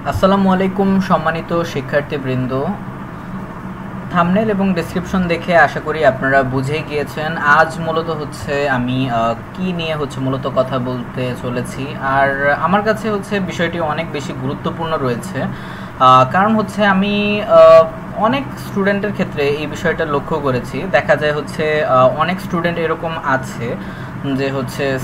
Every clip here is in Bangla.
আসসালামু আলাইকুম সম্মানিত শিক্ষার্থীবৃন্দ। থাম্বনেল এবং ডেসক্রিপশন দেখে আশা করি আপনারা বুঝেই গিয়েছেন আজ মূলত হচ্ছে আমি কি নিয়ে মূলত কথা বলতে চলেছি। আর আমার কাছে বিষয়টি অনেক বেশি গুরুত্বপূর্ণ রয়েছে, কারণ আমি অনেক স্টুডেন্টের ক্ষেত্রে এই বিষয়টা লক্ষ্য করেছি। দেখা যায় অনেক স্টুডেন্ট এরকম আছে যে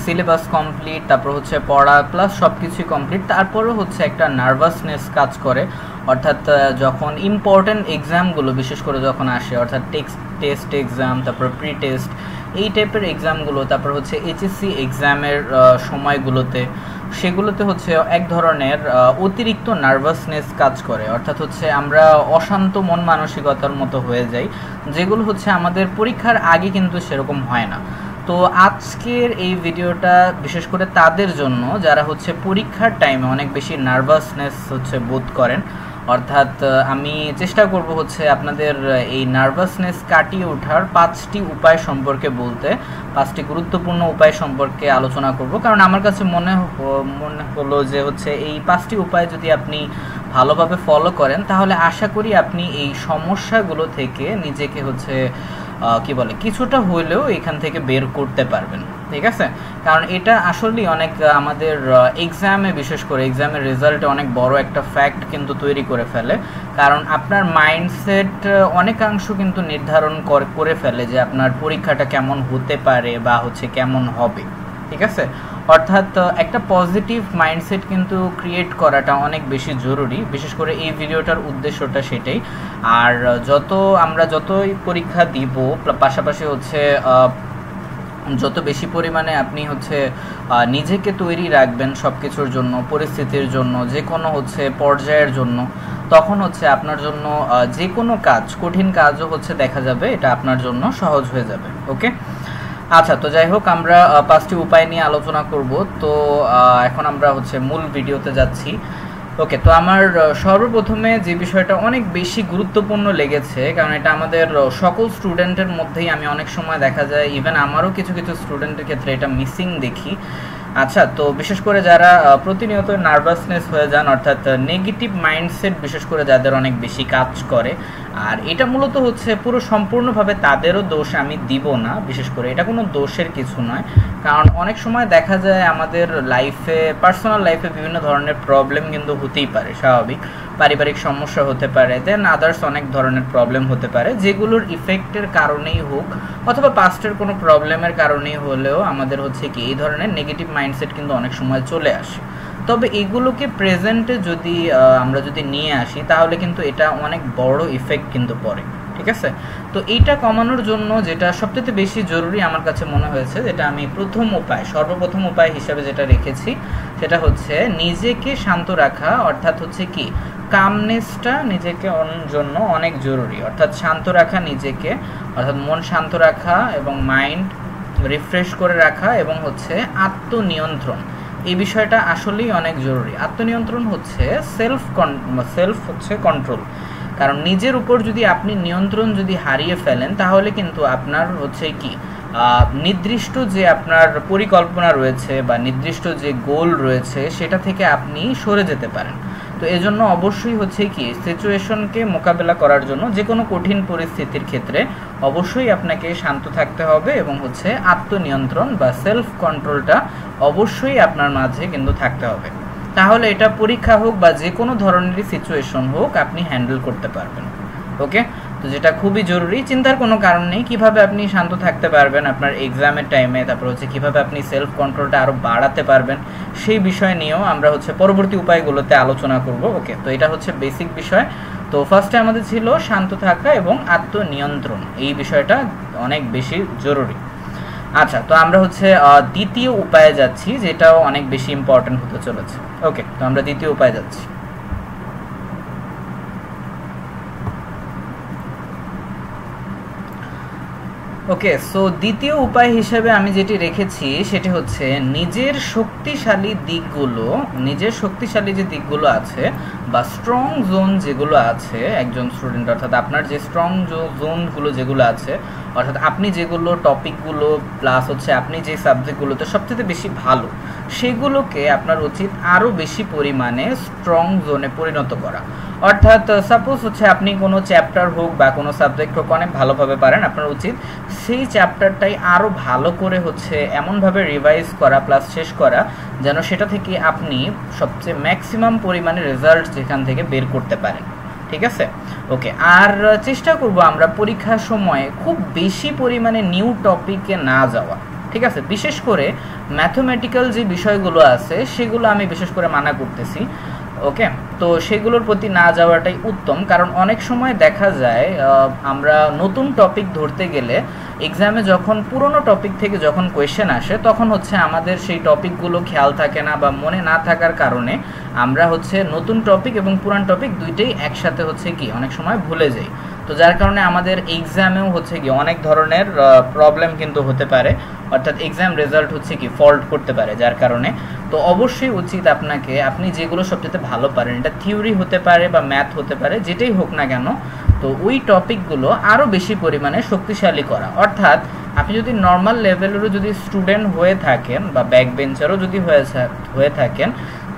সিলেবাস কমপ্লিট, তারপর পড়া প্লাস সব কিছুই কমপ্লিট, তারপরেও একটা নার্ভাসনেস কাজ করে। অর্থাৎ যখন ইম্পর্টেন্ট এক্সামগুলো বিশেষ করে যখন আসে, অর্থাৎ টেস্ট এক্সাম, তারপর প্রি টেস্ট, এই টাইপের এক্সামগুলো, তারপর এইচএসসি এক্সামের সময়গুলোতে, সেগুলোতে এক ধরনের অতিরিক্ত নার্ভাসনেস কাজ করে। অর্থাৎ আমরা অশান্ত মন মানসিকতার মতো হয়ে যাই, যেগুলো আমাদের পরীক্ষার আগে কিন্তু সেরকম হয় না। তো আজকের এই ভিডিওটা বিশেষ করে তাদের জন্য যারা পরীক্ষার টাইমে অনেক বেশি নার্ভাসনেস বোধ করেন। অর্থাৎ আমি চেষ্টা করব আপনাদের এই নার্ভাসনেস কাটিয়ে ওঠার 5টি উপায় সম্পর্কে বলতে, 5টি গুরুত্বপূর্ণ উপায় সম্পর্কে আলোচনা করব। কারণ আমার কাছে মনে হলো যে এই 5টি উপায় যদি আপনি ভালোভাবে ফলো করেন, তাহলে আশা করি আপনি এই সমস্যাগুলো থেকে নিজেকে কিছুটা হলেও এখান থেকে বের করতে পারবেন। ঠিক আছে, কারণ এটা আসলেই অনেক আমাদের এক্সামে, বিশেষ করে এক্সামের রেজাল্টে অনেক বড় একটা ফ্যাক্ট কিন্তু তৈরি করে ফেলে। কারণ আপনার মাইন্ডসেট অনেকাংশ কিন্তু নির্ধারণ করে ফেলে যে আপনার পরীক্ষাটা কেমন হতে পারে বা কেমন হবে। ঠিক আছে, অর্থাৎ একটা পজিটিভ মাইন্ডসেট কিন্তু ক্রিয়েট করাটা অনেক বেশি জরুরি। বিশেষ করে এই ভিডিওটার উদ্দেশ্যটা সেটাই। আর যতই পরীক্ষা দিব, পাশাপাশি যত বেশি পরিমাণে আপনি নিজেকে তৈরি রাখবেন সব কিছুর জন্য, পরিস্থিতির জন্য, যে কোনো পর্যায়ের জন্য, তখন আপনার জন্য যে কোনো কাজ, কঠিন কাজও দেখা যাবে এটা আপনার জন্য সহজ হয়ে যাবে। ওকে, আচ্ছা, তো যাই হোক, আমরা 5টি উপায় নিয়ে আলোচনা করব। তো এখন আমরা মূল ভিডিওতে যাচ্ছি। ওকে, তো আমার সর্বপ্রথমে যে বিষয়টা অনেক বেশি গুরুত্বপূর্ণ লেগেছে, কারণ এটা আমাদের সকল স্টুডেন্টের মধ্যেই, আমি অনেক সময় দেখা যায় ইভেন আমারও কিছু কিছু স্টুডেন্টের ক্ষেত্রে এটা মিসিং দেখি। আচ্ছা, তো বিশেষ করে যারা প্রতিনিয়ত নার্ভাসনেস হয়ে যান, অর্থাৎ নেগেটিভ মাইন্ডসেট বিশেষ করে যাদের অনেক বেশি কাজ করে, আর এটা মূলত পুরো সম্পূর্ণভাবে তাদেরও দোষ আমি দিব না। বিশেষ করে এটা কোনো দোষের কিছু নয়, কারণ অনেক সময় দেখা যায় আমাদের লাইফে, পার্সোনাল লাইফে বিভিন্ন ধরনের প্রবলেম কিন্তু হতেই পারে, স্বাভাবিক। পারিবারিক সমস্যা হতে পারে, দেন আদার্স অনেক ধরনের প্রবলেম হতে পারে, যেগুলোর ইফেক্টের কারণেই হোক অথবা পাস্টের কোনো প্রবলেমের কারণেই হলেও আমাদের এই ধরনের নেগেটিভ মাইন্ডসেট কিন্তু অনেক সময় চলে আসে। তবে এগুলোকে প্রেজেন্টে আমরা যদি নিয়ে আসি, তাহলে কিন্তু এটা অনেক বড় ইফেক্ট কিন্তু পড়ে। ঠিক আছে, তো এইটা কমানোর জন্য যেটা সবচেয়ে বেশি জরুরি আমার কাছে মনে হয়েছে, যেটা আমি সর্বপ্রথম উপায় হিসাবে যেটা রেখেছি, সেটা নিজেকে শান্ত রাখা। অর্থাৎ কি, কামনেসটা নিজেকে জন্য অনেক জরুরি। অর্থাৎ শান্ত রাখা নিজেকে, অর্থাৎ মন শান্ত রাখা এবং মাইন্ড রিফ্রেশ করে রাখা, এবং আত্মনিয়ন্ত্রণ, এই বিষয়টা আসলেই অনেক জরুরি। আত্মনিয়ন্ত্রণ সেলফ কন্ট্রোল। কারণ নিজের উপর যদি আপনি নিয়ন্ত্রণ হারিয়ে ফেলেন, তাহলে কিন্তু আপনার নির্দিষ্ট যে আপনার পরিকল্পনা রয়েছে বা নির্দিষ্ট যে গোল রয়েছে, সেটা থেকে আপনি সরে যেতে পারেন। তো এজন্য অবশ্যই সিচুয়েশনকে মোকাবেলা করার জন্য, যে কোনো কঠিন পরিস্থিতির ক্ষেত্রে অবশ্যই আপনাকে শান্ত থাকতে হবে, এবং আত্মনিয়ন্ত্রণ বা সেলফ কন্ট্রোলটা অবশ্যই আপনার মাঝে কিন্তু থাকতে হবে। তাহলে এটা পরীক্ষা হোক বা যে কোনো ধরনেরই সিচুয়েশন হোক, আপনি হ্যান্ডেল করতে পারবেন। ওকে, তো যেটা খুবই জরুরি, চিন্তার কোনো কারণ নেই কিভাবে আপনি শান্ত থাকতে পারবেন আপনার এক্সামের টাইমে, তারপর কিভাবে আপনি সেলফ কন্ট্রোলটা আরও বাড়াতে পারবেন, সেই বিষয় নিয়েও আমরা পরবর্তী উপায়গুলোতে আলোচনা করব। ওকে, তো এটা বেসিক বিষয়। তো ফার্স্টে আমাদের ছিল শান্ত থাকা এবং আত্মনিয়ন্ত্রণ, এই বিষয়টা অনেক বেশি জরুরি। আচ্ছা, তো আমরা দ্বিতীয় উপায়ে যাচ্ছি, যেটাও অনেক বেশি ইম্পর্টেন্ট হতে চলেছে। ওকে, তো আমরা দ্বিতীয় উপায়ে যাচ্ছি। ওকে, সো দ্বিতীয় উপায় হিসেবে আমি যেটি রেখেছি সেটি হচ্ছে নিজের শক্তিশালী যে দিকগুলো আছে বা স্ট্রং জোন যেগুলো আছে একজন স্টুডেন্ট, অর্থাৎ আপনার যে স্ট্রং জোনগুলো যেগুলো আছে, অর্থাৎ আপনি যেগুলো টপিকগুলো প্লাস হচ্ছে আপনি যে সাবজেক্টগুলোতে সবথেকে বেশি ভালো, সেগুলোকে আপনার উচিত আরও বেশি পরিমাণে স্ট্রং জোনে পরিণত করা। অর্থাৎ সাপোজ হচ্ছে আপনি কোনো চ্যাপ্টার হোক বা কোনো সাবজেক্ট হোক অনেক ভালোভাবে পারেন, আপনার উচিত সেই চ্যাপ্টারটাই আরও ভালো করে হচ্ছে এমনভাবে রিভাইজ করা প্লাস শেষ করা যেন সেটা থেকে আপনি সবচেয়ে ম্যাক্সিমাম পরিমাণে রেজাল্ট যেখান থেকে বের করতে পারেন। ঠিক আছে, ওকে। আর চেষ্টা করব আমরা পরীক্ষার সময়ে খুব বেশি পরিমাণে নিউ টপিকে না যাওয়া। ঠিক আছে, বিশেষ করে ম্যাথমেটিক্যাল যে বিষয়গুলো আছে সেগুলো আমি বিশেষ করে মানা করতেছি। ওকে, তো সেগুলোর প্রতি না যাওয়াটাই উত্তম, কারণ অনেক সময় দেখা যায় আমরা নতুন টপিক ধরতে গেলে এক্সামে যখন পুরনো টপিক থেকে যখন কোয়েশ্চেন আসে তখন হচ্ছে আমাদের সেই টপিকগুলো খেয়াল থাকে না বা মনে না থাকার কারণে আমরা হচ্ছে নতুন টপিক এবং পুরান টপিক দুইটাই একসাথে হচ্ছে কি অনেক সময় ভুলে যাই। তো যার কারণে আমাদের এক্সামেও হচ্ছে কি অনেক ধরনের প্রবলেম কিন্তু হতে পারে, অর্থাৎ এক্সাম রেজাল্ট হচ্ছে কি ফল্ট করতে পারে। যার কারণে তো অবশ্যই উচিত আপনি যেগুলো সবচেয়ে ভালো পারেন, এটা থিওরি হতে পারে বা ম্যাথ হতে পারে, যেটাই হোক না কেন, তো ওই টপিকগুলো আরও বেশি পরিমাণে শক্তিশালী করা। অর্থাৎ আপনি যদি নর্মাল লেভেলেরও যদি স্টুডেন্ট হয়ে থাকেন বা ব্যাক বেঞ্চারও যদি হয়ে থাকেন,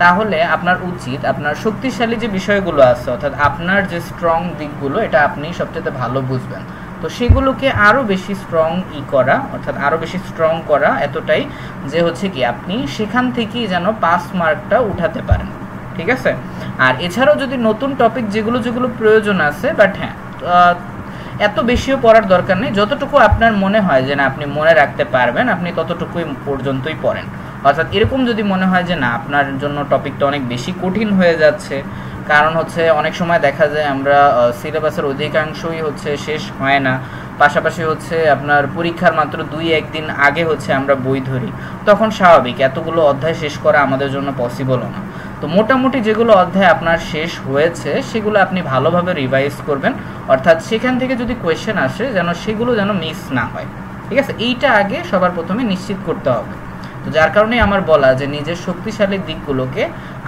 তাহলে আপনার উচিত আপনার শক্তিশালী যে বিষয়গুলো আছে, অর্থাৎ আপনার যে স্ট্রং দিকগুলো, এটা আপনি সবচেয়ে ভালো বুঝবেন। তো সেগুলোকে আরও বেশি স্ট্রং করা, অর্থাৎ আরও বেশি স্ট্রং করা এতটাই যে হচ্ছে কি আপনি সেখান থেকেই যেন পাস মার্কটা উঠাতে পারেন। ঠিক আছে, আর এছাড়াও যদি নতুন টপিক যেগুলো প্রয়োজন আছে, বাট হ্যাঁ এত বেশিও পড়ার দরকার নেই, যতটুকু আপনার মনে হয় যে না আপনি মনে রাখতে পারবেন আপনি ততটুকুই পর্যন্তই পড়েন। অর্থাৎ এরকম যদি মনে হয় যে না আপনার জন্য টপিকটা অনেক বেশি কঠিন হয়ে যাচ্ছে, কারণ হচ্ছে অনেক সময় দেখা যায় আমরা সিলেবাসের অধিকাংশই হচ্ছে শেষ হয় না, পাশাপাশি হচ্ছে আপনার পরীক্ষার মাত্র 2-1 দিন আগে হচ্ছে আমরা বই ধরি, তখন স্বাভাবিক এতগুলো অধ্যায় শেষ করা আমাদের জন্য পসিবলও না। তো মোটামুটি যেগুলো অধ্যায় আপনার শেষ হয়েছে সেগুলো আপনি ভালোভাবে রিভাইজ করবেন, অর্থাৎ সেখান থেকে যদি কোয়েশ্চেন আসে যেন সেগুলো যেন মিস না হয়। ঠিক আছে, এইটা আগে সবার প্রথমে নিশ্চিত করতে হবে। তো যার কারণে আমার বলা যে নিজের শক্তিশালী দিকগুলোকে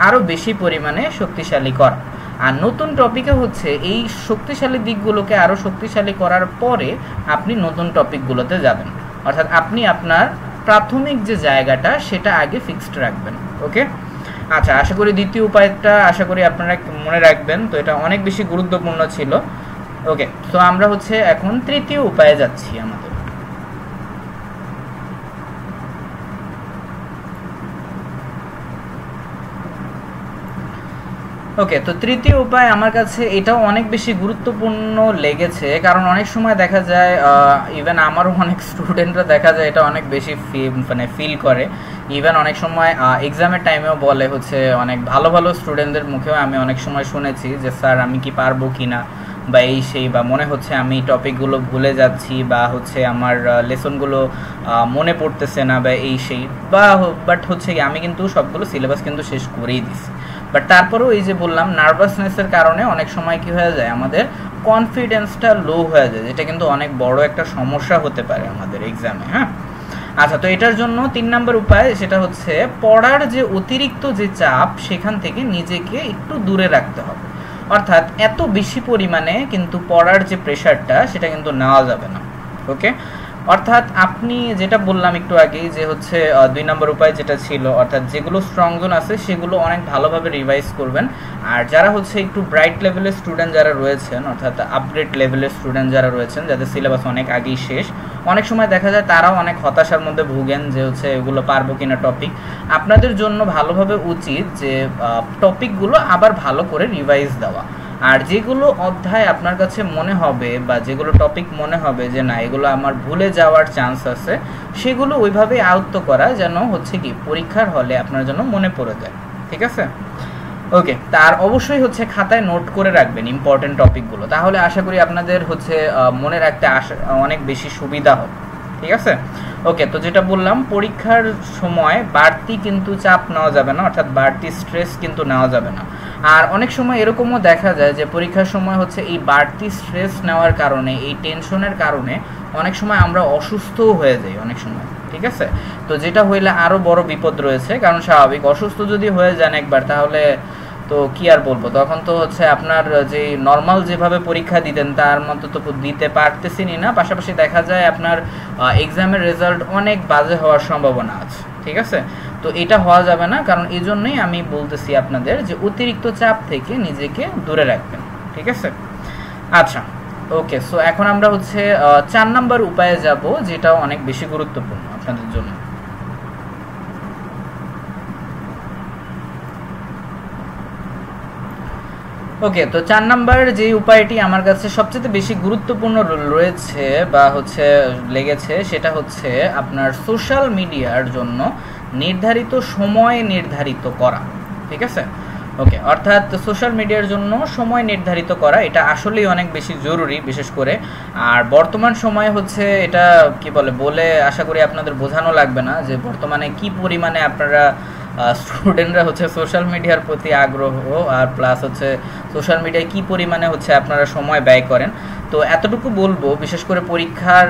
আরও বেশি পরিমাণে শক্তিশালী করা। আর নতুন টপিকে হচ্ছে এই শক্তিশালী দিকগুলোকে আরও শক্তিশালী করার পরে আপনি নতুন টপিকগুলোতে যাবেন, অর্থাৎ আপনি আপনার প্রাথমিক যে জায়গাটা সেটা আগে ফিক্সড রাখবেন। ওকে, আচ্ছা, আশা করি দ্বিতীয় উপায়টা আশা করি আপনারা মনে রাখবেন। তো এটা অনেক বেশি গুরুত্বপূর্ণ ছিল। ওকে, তো আমরা হচ্ছে এখন তৃতীয় উপায়ে যাচ্ছি আমাদের। ওকে, তো তৃতীয় উপায় আমার কাছে এটাও অনেক বেশি গুরুত্বপূর্ণ লেগেছে, কারণ অনেক সময় দেখা যায় ইভেন আমারও অনেক স্টুডেন্টরা দেখা যায় এটা অনেক বেশি ফিল করে। ইভেন অনেক সময় এক্সামের টাইমেও বলে হচ্ছে অনেক ভালো ভালো স্টুডেন্টদের মুখেও আমি অনেক সময় শুনেছি যে স্যার আমি কি পারবো কি না বা এই সেই, বা মনে হচ্ছে আমি টপিকগুলো ভুলে যাচ্ছি বা হচ্ছে আমার লেসনগুলো মনে পড়তেছে না বা এই সেই, বাট হচ্ছে কি আমি কিন্তু সবগুলো সিলেবাস কিন্তু শেষ করেই দিছি, বাট তারপরেও এই যে বললাম নার্ভাসনেসের কারণে অনেক সময় কি হয়ে যায় আমাদের কনফিডেন্সটা লো হয়ে যায়, যেটা কিন্তু অনেক বড় একটা সমস্যা হতে পারে আমাদের এক্সামে। হ্যাঁ, আচ্ছা, তো এটার জন্য 3 নম্বর উপায় সেটা হচ্ছে পড়ার যে অতিরিক্ত যে চাপ সেখান থেকে নিজেকে একটু দূরে রাখতে হবে। অর্থাৎ এত বেশি পরিমাণে কিন্তু পড়ার যে প্রেশারটা সেটা কিন্তু নেওয়া যাবে না। ওকে, অর্থাৎ আপনি যেটা বললাম একটু আগেই যে হচ্ছে 2 নম্বর উপায় যেটা ছিল, অর্থাৎ যেগুলো স্ট্রং জোন আছে সেগুলো অনেক ভালোভাবে রিভাইজ করবেন। আর যারা হচ্ছে একটু ব্রাইট লেভেলের স্টুডেন্ট যারা রয়েছেন, অর্থাৎ আপগ্রেড লেভেলের স্টুডেন্ট যারা রয়েছেন, যাদের সিলেবাস অনেক আগেই শেষ, অনেক সময় দেখা যায় তারাও অনেক হতাশার মধ্যে ভুগেন যে হচ্ছে এগুলো পারবো কিনা টপিক। আপনাদের জন্য ভালোভাবে উচিত যে টপিকগুলো আবার ভালো করে রিভাইজ দেওয়া, আর যেগুলো অধ্যায় আপনার কাছে মনে হবে বা যেগুলো টপিক মনে হবে যে না এগুলো আমার ভুলে যাওয়ার চান্স আছে, সেগুলো ওইভাবে আয়ত্ত করা যেন হচ্ছে কি পরীক্ষার হলে আপনার জন্য মনে পড়ে যায়। ঠিক আছে, ওকে, তার অবশ্যই হচ্ছে খাতায় নোট করে রাখবেন ইম্পর্টেন্ট টপিকগুলো, তাহলে আশা করি আপনাদের হচ্ছে মনে রাখতে অনেক বেশি সুবিধা হবে। ঠিক আছে, ওকে, তো যেটা বললাম পরীক্ষার সময় বাড়তি কিন্তু চাপ নেওয়া যাবে না, অর্থাৎ বাড়তি স্ট্রেস কিন্তু নেওয়া যাবে না। আর অনেক সময় এরকমও দেখা যায় যে পরীক্ষার সময় হচ্ছে এই বাড়তি স্ট্রেস নেওয়ার কারণে, এই টেনশনের কারণে অনেক সময় আমরা অসুস্থও হয়ে যাই অনেক সময়, ঠিক আছে? তো যেটা হইলে আরও বড় বিপদ রয়েছে, কারণ স্বাভাবিক অসুস্থ যদি হয়ে যান একবার, তাহলে তো কি আর বলবো, তখন তো হচ্ছে আপনার যে নর্মাল যেভাবে পরীক্ষা দিতেন তার মতো তো দিতে পারতেছেনই না, পাশাপাশি দেখা যায় আপনার এক্সামের রেজাল্ট অনেক বাজে হওয়ার সম্ভাবনা আছে, ঠিক আছে? তো এটা হওয়া যাবে না, কারণ এই জন্যই আমি বলতেছি আপনাদের যে অতিরিক্ত চাপ থেকে নিজেকে দূরে রাখবেন, ঠিক আছে? আচ্ছা, ওকে। সো এখন আমরা হচ্ছে 4 নাম্বার উপায়ে যাব, যেটা অনেক বেশি গুরুত্বপূর্ণ আপনাদের জন্য। ওকে, তো 4 নাম্বার যে উপায়টি আমার কাছে সবচেয়ে বেশি গুরুত্বপূর্ণ রয়েছে বা হচ্ছে লেগেছে, সেটা হচ্ছে আপনার সোশ্যাল মিডিয়ার জন্য নির্ধারিত সময় নির্ধারিত করা, ঠিক আছে? ওকে, অর্থাৎ সোশ্যাল মিডিয়ার জন্য সময় নির্ধারিত করা এটা আসলেই অনেক বেশি জরুরি, বিশেষ করে। আর বর্তমান সময়ে হচ্ছে এটা কি বলে আশা করি আপনাদের বোঝানো লাগবে না যে বর্তমানে কি পরিমাণে আপনারা স্টুডেন্টরা হচ্ছে সোশ্যাল মিডিয়ার প্রতি আগ্রহ, আর প্লাস হচ্ছে সোশ্যাল মিডিয়ায় কি পরিমাণে হচ্ছে আপনারা সময় ব্যয় করেন। তো এতটুকু বলবো, বিশেষ করে পরীক্ষার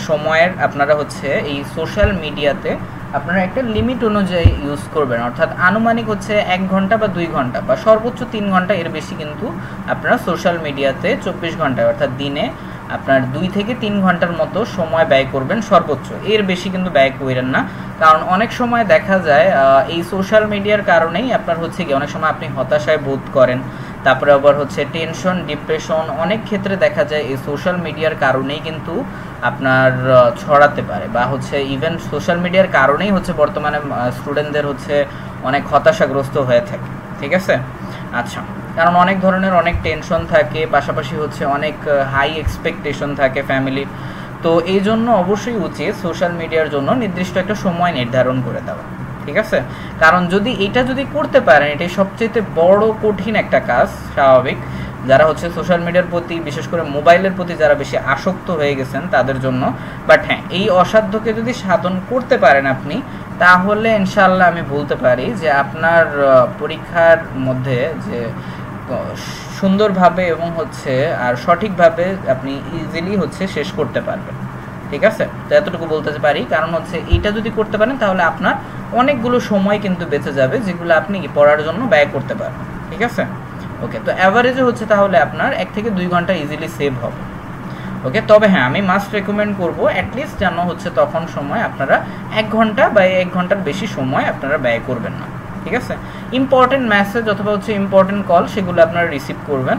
সময়ের আপনারা হচ্ছে এই সোশ্যাল মিডিয়াতে আপনারা একটা লিমিট অনুযায়ী ইউজ করবেন, অর্থাৎ আনুমানিক হচ্ছে 1 ঘন্টা বা 2 ঘন্টা বা সর্বোচ্চ 3 ঘন্টা, এর বেশি কিন্তু আপনারা সোশ্যাল মিডিয়াতে 24 ঘন্টায় অর্থাৎ দিনে আপনার 2 থেকে 3 ঘন্টার মতো সময় ব্যয় করবেন সর্বোচ্চ, এর বেশি কিন্তু ব্যয় করেন না। কারণ অনেক সময় দেখা যায় এই সোশ্যাল মিডিয়ার কারণেই আপনার হচ্ছে কি অনেক সময় আপনি হতাশায় বোধ করেন, তারপরে আবার হচ্ছে টেনশন, ডিপ্রেশন, অনেক ক্ষেত্রে দেখা যায় এই সোশ্যাল মিডিয়ার কারণেই কিন্তু আপনার ছড়াতে পারে, বা হচ্ছে ইভেন সোশ্যাল মিডিয়ার কারণেই হচ্ছে বর্তমানে স্টুডেন্টদের হচ্ছে অনেক হতাশাগ্রস্ত হয়ে থাকে, ঠিক আছে? আচ্ছা, কারণ অনেক ধরনের অনেক টেনশন থাকে, পাশাপাশি হচ্ছে অনেক হাই এক্সপেকটেশন থাকে ফ্যামিলির। তো এই জন্য অবশ্যই উচিত সোশ্যাল মিডিয়ার জন্য নির্দিষ্ট একটা সময় নির্ধারণ করে দেওয়া, ঠিক আছে? কারণ এটা যদি করতে পারেন, এটাই সবচেয়ে বড় কঠিন একটা কাজ, স্বাভাবিক। যারা হচ্ছে সোশ্যাল মিডিয়ার প্রতি, বিশেষ করে মোবাইলের প্রতি যারা বেশি আসক্ত হয়ে গেছেন তাদের জন্য। বাট হ্যাঁ, এই অসাধ্যকে যদি সাধন করতে পারেন আপনি, তাহলে ইনশাআল্লাহ আমি বলতে পারি যে আপনার পরীক্ষার মধ্যে যে সুন্দরভাবে এবং হচ্ছে আর সঠিকভাবে আপনি ইজিলি হচ্ছে শেষ করতে পারবেন, ঠিক আছে? তো এতটুকু বলতে পারি, কারণ হচ্ছে এইটা যদি করতে পারেন তাহলে আপনার অনেকগুলো সময় কিন্তু বেঁচে যাবে, যেগুলো আপনি পড়ার জন্য ব্যয় করতে পারবেন, ঠিক আছে? ওকে, তো অ্যাভারেজে হচ্ছে তাহলে আপনার 1 থেকে 2 ঘন্টা ইজিলি সেভ হবে। ওকে, তবে হ্যাঁ, আমি মাস্ট রেকমেন্ড করবো অ্যাটলিস্ট যেন হচ্ছে তখন সময় আপনারা 1 ঘন্টা বা 1 ঘন্টার বেশি সময় আপনারা ব্যয় করবেন না, ঠিক আছে? ইম্পর্টেন্ট মেসেজ অথবা হচ্ছে ইম্পর্টেন্ট কল সেগুলো আপনারা রিসিভ করবেন,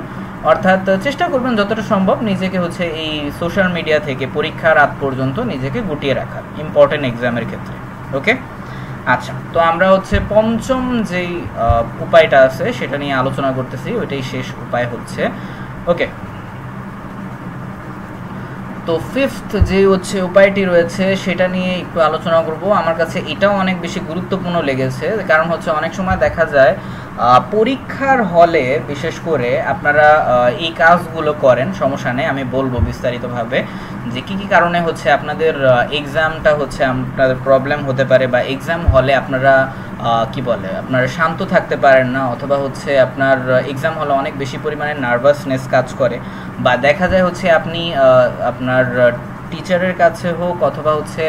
অর্থাৎ চেষ্টা করবেন যতটা সম্ভব নিজেকে হচ্ছে এই সোশ্যাল মিডিয়া থেকে পরীক্ষার রাত পর্যন্ত নিজেকে গুটিয়ে রাখার, ইম্পর্টেন্ট এক্সামের ক্ষেত্রে। ওকে, আচ্ছা, তো আমরা হচ্ছে পঞ্চম যেই উপায়টা আছে সেটা নিয়ে আলোচনা করতেছি, ওইটাই শেষ উপায় হচ্ছে। ওকে, তো ফিফথ যে হচ্ছে উপায়টি রয়েছে সেটা নিয়ে একটু আলোচনা করব। আমার কাছে এটাও অনেক বেশি গুরুত্বপূর্ণ লেগেছে, কারণ হচ্ছে অনেক সময় দেখা যায় পরীক্ষার হলে বিশেষ করে আপনারা এই কাজগুলো করেন, সমস্যা নেই, আমি বলবো বিস্তারিতভাবে যে কী কী কারণে হচ্ছে আপনাদের এক্সামটা হচ্ছে আপনাদের প্রবলেম হতে পারে, বা এক্সাম হলে আপনারা আপনারা শান্ত থাকতে পারেন না, অথবা হচ্ছে আপনার এক্সাম হলে অনেক বেশি পরিমাণে নার্ভাসনেস কাজ করে, বা দেখা যায় হচ্ছে আপনি আপনার টিচারের কাছে হোক অথবা হচ্ছে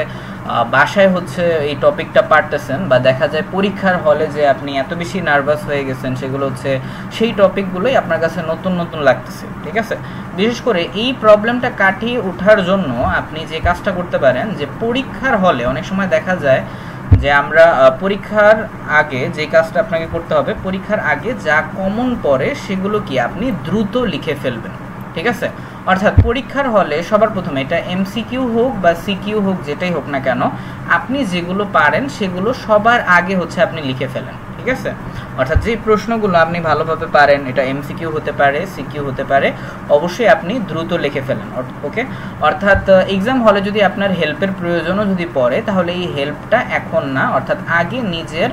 বাসায় হচ্ছে এই টপিকটা পারতেছেন, বা দেখা যায় পরীক্ষার হলে যে আপনি এত বেশি নার্ভাস হয়ে গেছেন সেগুলো হচ্ছে সেই টপিকগুলোই আপনার কাছে নতুন নতুন লাগতেছে, ঠিক আছে? বিশেষ করে এই প্রবলেমটা কাটিয়ে ওঠার জন্য আপনি যে কাজটা করতে পারেন, যে পরীক্ষার হলে অনেক সময় দেখা যায় যে আমরা পরীক্ষার আগে যে কাজটা আপনাকে করতে হবে, পরীক্ষার আগে যা কমন পড়ে সেগুলো কি আপনি দ্রুত লিখে ফেলবেন, ঠিক আছে? অর্থাৎ পরীক্ষার হলে সবার প্রথমে এটা এমসিকিউ হোক বা সিকিউ হোক, যেটাই হোক না কেন, আপনি যেগুলো পারেন সেগুলো সবার আগে হচ্ছে আপনি লিখে ফেলেন, ঠিক আছে? অর্থাৎ যে প্রশ্নগুলো আপনি ভালোভাবে পারেন, এটা এমসিকিউ হতে পারে, সিকিউ হতে পারে, অবশ্যই আপনি দ্রুত লিখে ফেলেন। ওকে, অর্থাৎ এক্সাম হলে যদি আপনার হেল্পের প্রয়োজনও যদি পড়ে, তাহলে এই হেল্পটা এখন না, অর্থাৎ আগে নিজের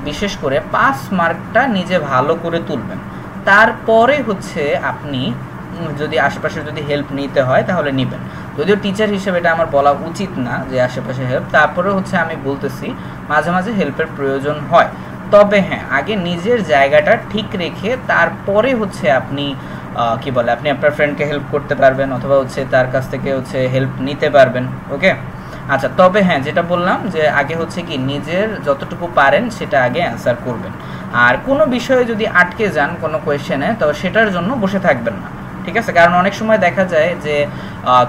বিশেষ করে পাস মার্কটা নিজে ভালো করে তুলবেন, তারপরে হচ্ছে আপনি যদি আশেপাশে যদি হেল্প নিতে হয় তাহলে নেবেন। যদিও টিচার হিসেবে এটা আমার বলা উচিত না যে আশেপাশে হেল্প, তারপরে হচ্ছে আমি বলতেছি মাঝে মাঝে হেল্পের প্রয়োজন হয়। তবে হ্যাঁ, আগে নিজের জায়গাটা ঠিক রেখে তারপরে হচ্ছে আপনি কি বলে আপনি আপনার ফ্রেন্ডকে হেল্প করতে পারবেন, অথবা হচ্ছে তার কাছ থেকে হচ্ছে হেল্প নিতে পারবেন। ওকে, আচ্ছা, তবে হ্যাঁ, যেটা বললাম যে আগে হচ্ছে কি নিজের যতটুকু পারেন সেটা আগে অ্যান্সার করবেন। আর কোনো বিষয়ে যদি আটকে যান কোনো কোয়েশ্চেনে, তো সেটার জন্য বসে থাকবেন না, ঠিক আছে? কারণ অনেক সময় দেখা যায় যে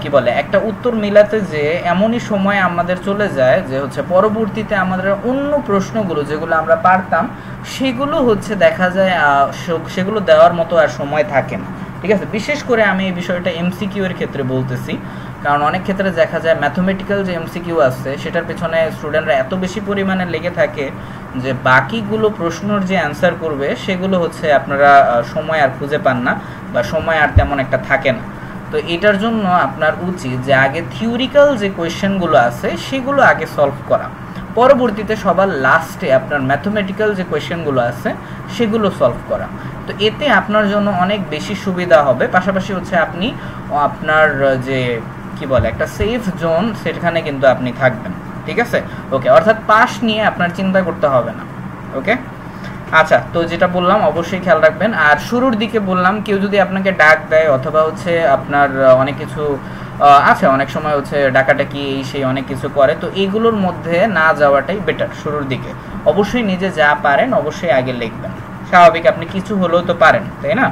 কি বলে একটা উত্তর মিলাতে যে এমনই সময় আমাদের চলে যায় যে হচ্ছে পরবর্তীতে আমাদের অন্য প্রশ্নগুলো যেগুলো আমরা পারতাম সেগুলো হচ্ছে দেখা যায় সেগুলো দেওয়ার মতো আর সময় থাকে না, ঠিক আছে? বিশেষ করে আমি এই বিষয়টা এমসিকিউ এর ক্ষেত্রে বলতেছি, কারণ অনেক ক্ষেত্রে দেখা যায় ম্যাথমেটিক্যাল যে এমসিকিউ আছে সেটার পেছনে স্টুডেন্টরা এত বেশি পরিমাণে লেগে থাকে যে বাকিগুলো প্রশ্নর যে অ্যান্সার করবে সেগুলো হচ্ছে আপনারা সময় আর খুঁজে পান না, বা সময় আর তেমন একটা থাকে না। তো এটার জন্য আপনার উচিত যে আগে থিওরিক্যাল যে কোয়েশ্চেনগুলো আছে সেগুলো আগে সলভ করা, পরবর্তীতে সবার লাস্টে আপনার ম্যাথমেটিক্যাল যে কোয়েশ্চেনগুলো আছে সেগুলো সলভ করা। তো এতে আপনার জন্য অনেক বেশি সুবিধা হবে। পাশাপাশি হচ্ছে আপনি আপনার যে কি বলে একটা সেফ জোন সেখানে কিন্তু আপনি থাকবেন, ঠিক আছে? ওকে, অর্থাৎ পাস নিয়ে আপনার চিন্তা করতে হবে না। ওকে, আচ্ছা, তো যেটা বললাম অবশ্যই খেয়াল রাখবেন। আর শুরুর দিকে বললাম কেউ যদি আপনাকে ডাক দেয় অথবা হচ্ছে আপনার অনেক কিছু আছে, অনেক সময় হচ্ছে ডাকাডাকি এই সেই অনেক কিছু করে, তো এইগুলোর মধ্যে না যাওয়াটাই বেটার। শুরুর দিকে অবশ্যই নিজে যা পারেন অবশ্যই আগে লিখবেন, স্বাভাবিক আপনি কিছু হলেও তো পারেন, তাই না?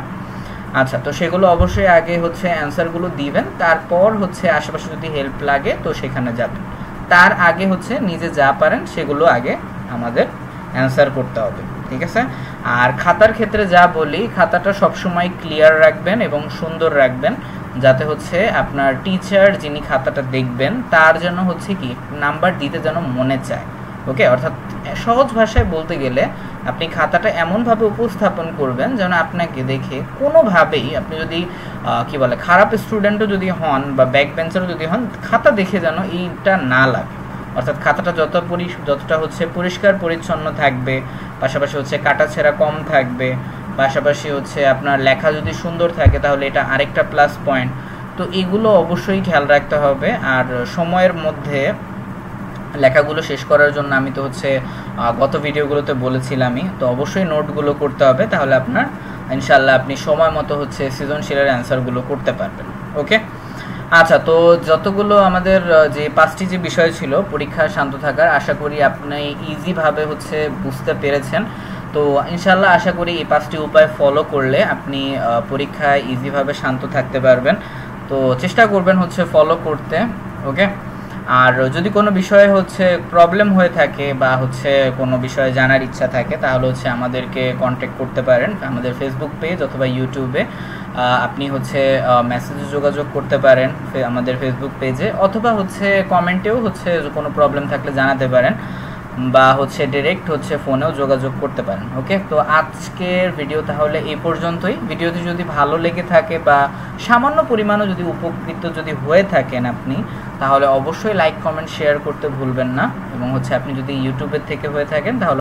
আচ্ছা, তো সেগুলো অবশ্যই আগে হচ্ছে অ্যান্সারগুলো দিবেন, তারপর হচ্ছে আশেপাশে যদি হেল্প লাগে তো সেখানে যাবেন। তার আগে হচ্ছে নিজে যা পারেন সেগুলো আগে আমাদের অ্যান্সার করতে হবে, ঠিক আছে? আর খাতার ক্ষেত্রে যা বলি, খাতাটা সবসময় ক্লিয়ার রাখবেন এবং সুন্দর রাখবেন, যাতে হচ্ছে আপনার টিচার যিনি খাতাটা দেখবেন তার জন্য হচ্ছে কি নাম্বার দিতে যেন মনে চায়। ওকে, অর্থাৎ সহজ ভাষায় বলতে গেলে আপনি খাতাটা এমনভাবে উপস্থাপন করবেন যেন আপনাকে দেখে কোনোভাবেই আপনি যদি কি বলে খারাপ স্টুডেন্টও যদি হন বা ব্যাক বেঞ্চারও যদি হন, খাতা দেখে যেন এইটা না লাগে। অর্থাৎ খাতাটা যতটা হচ্ছে পরিষ্কার পরিচ্ছন্ন থাকবে, পাশাপাশি হচ্ছে কাটাছেঁড়া কম থাকবে, পাশাপাশি হচ্ছে আপনার লেখা যদি সুন্দর থাকে তাহলে এটা আরেকটা প্লাস পয়েন্ট। তো এগুলো অবশ্যই খেয়াল রাখতে হবে। আর সময়ের মধ্যে লেখাগুলো শেষ করার জন্য আমি তো হচ্ছে গত ভিডিওগুলোতে বলেছিলামই, তো অবশ্যই নোটগুলো করতে হবে, তাহলে আপনার ইনশাল্লাহ আপনি সময় মতো হচ্ছে সৃজনশীলের অ্যান্সারগুলো করতে পারবেন। ওকে, আচ্ছা, তো যতগুলো আমাদের যে 5টি যে বিষয় ছিল পরীক্ষা শান্ত থাকার, আশা করি আপনি ইজিভাবে হচ্ছে বুঝতে পেরেছেন। তো ইনশাল্লাহ আশা করি এই 5টি উপায় ফলো করলে আপনি পরীক্ষায় ইজিভাবে শান্ত থাকতে পারবেন। তো চেষ্টা করবেন হচ্ছে ফলো করতে। ওকে, আর যদি কোনো বিষয়ে হচ্ছে প্রবলেম হয়ে থাকে বা হচ্ছে কোনো বিষয়ে জানার ইচ্ছা থাকে তাহলে হচ্ছে আমাদেরকে কন্ট্যাক্ট করতে পারেন আমাদের ফেসবুক পেজ অথবা ইউটিউবে। আপনি হচ্ছে মেসেজে যোগাযোগ করতে পারেন আমাদের ফেসবুক পেজে, অথবা হচ্ছে কমেন্টেও হচ্ছে কোনো প্রবলেম থাকলে জানাতে পারেন, বা হচ্ছে ডিরেক্ট হচ্ছে ফোনেও যোগাযোগ করতে পারেন। ওকে, তো আজকের ভিডিও তাহলে এই পর্যন্তই। ভিডিওটি যদি ভালো লেগে থাকে বা সামান্য পরিমাণও যদি উপকৃত যদি হয়ে থাকেন আপনি, তাহলে অবশ্যই লাইক কমেন্ট শেয়ার করতে ভুলবেন না। এবং হচ্ছে আপনি যদি ইউটিউবের থেকে হয়ে থাকেন তাহলে